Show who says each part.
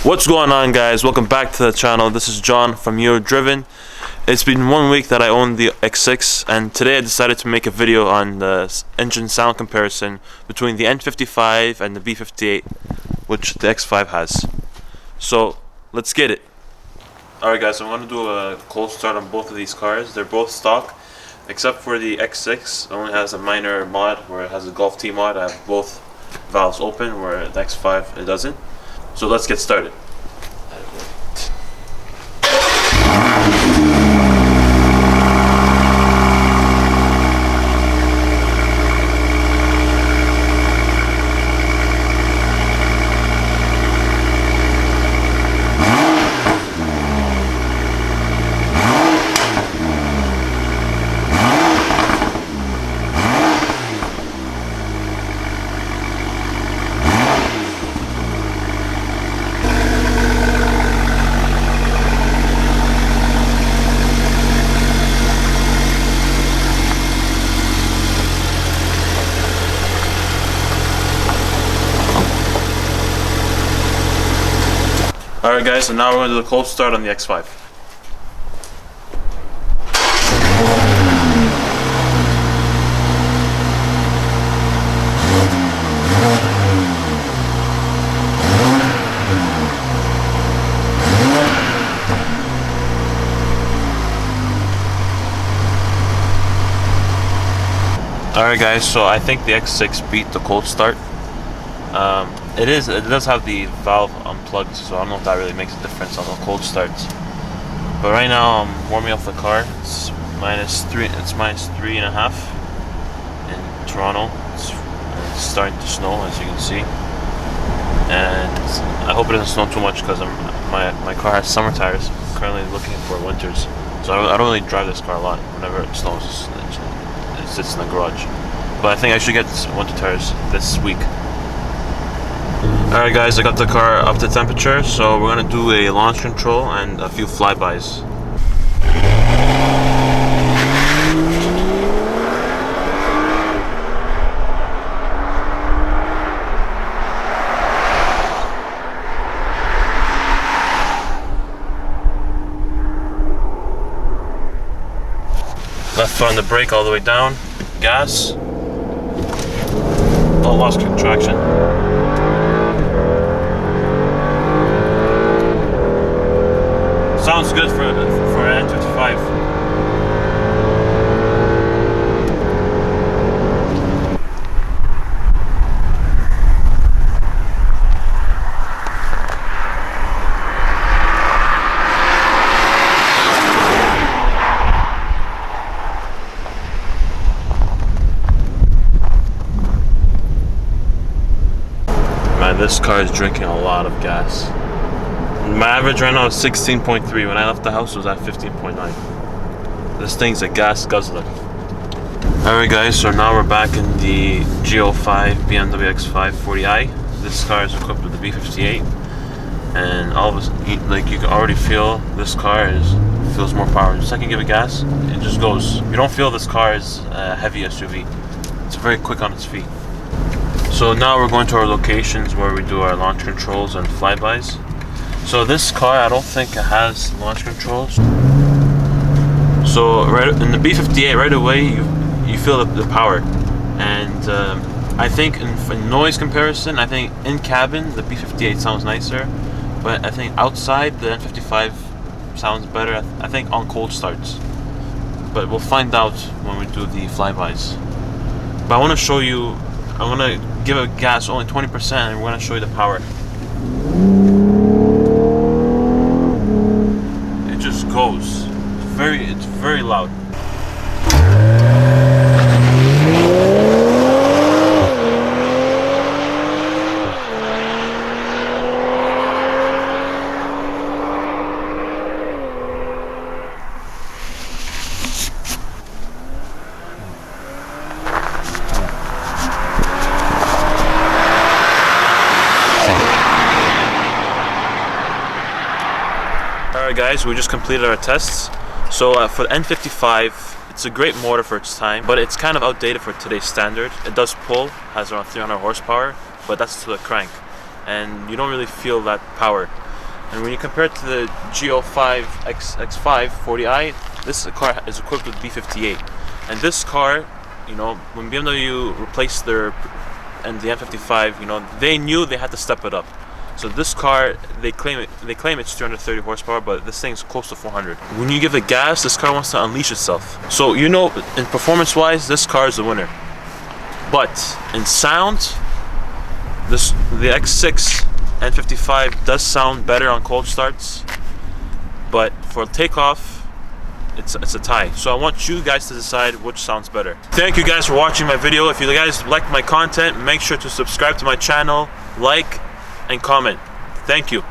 Speaker 1: What's going on, guys? Welcome back to the channel. This is John from Euro Driven. It's been 1 week that I own the X6, and today I decided to make a video on the engine sound comparison between the N55 and the B58, which the X5 has. So let's get it. Alright guys, I'm going to do a cold start on both of these cars. They're both stock, except for the X6. It only has a minor mod where it has a Golf T mod. I have both valves open, where the X5 it doesn't. So let's get started. Alright guys, so now we're going to do the cold start on the X5. Alright guys, so I think the X6 beat the cold start. It does have the valve unplugged, so I don't know if that really makes a difference on the cold starts. But right now I'm warming up the car. It's -3. It's -3.5 in Toronto. It's starting to snow, as you can see, and I hope it doesn't snow too much because my car has summer tires. I'm currently looking for winters, so I don't really drive this car a lot. Whenever it snows, it sits in the garage. But I think I should get winter tires this week. Alright guys, I got the car up to temperature, so we're going to do a launch control and a few flybys. Left foot on the brake all the way down, gas. Oh, lost traction. Sounds good for an N55. Man, this car is drinking a lot of gas. My average right now is 16.3. When I left the house, it was at 15.9. This thing's a gas guzzler. Alright guys, so now we're back in the G05 BMW X5 40i. This car is equipped with the B58, and all of a sudden, like, you can already feel this car feels more power. Just like you give it gas, it just goes. You don't feel this car is a heavy SUV. It's very quick on its feet. So now we're going to our locations where we do our launch controls and flybys. So this car, I don't think it has launch controls. So right in the B58, right away you feel the power, and I think in noise comparison, I think in cabin the B58 sounds nicer, but I think outside the N55 sounds better. I think on cold starts, but we'll find out when we do the flybys. But I want to show you. I want to give it gas only 20%, and we're going to show you the power. Goes. It's very loud. Alright guys, we just completed our tests. So for the N55, it's a great motor for its time, but it's kind of outdated for today's standard. It does pull, has around 300 horsepower, but that's to the crank. and you don't really feel that power. And when you compare it to the G05 X5 40i, this car is equipped with B58. And this car, you know, when BMW replaced the N55, you know, they knew they had to step it up. So this car, they claim it's 330 horsepower, but this thing's close to 400. When you give it gas, this car wants to unleash itself. So you know, in performance-wise, this car is the winner. But in sound, the X6 N55 does sound better on cold starts, but for takeoff, it's a tie. So I want you guys to decide which sounds better. Thank you guys for watching my video. If you guys like my content, make sure to subscribe to my channel, like, and comment. Thank you.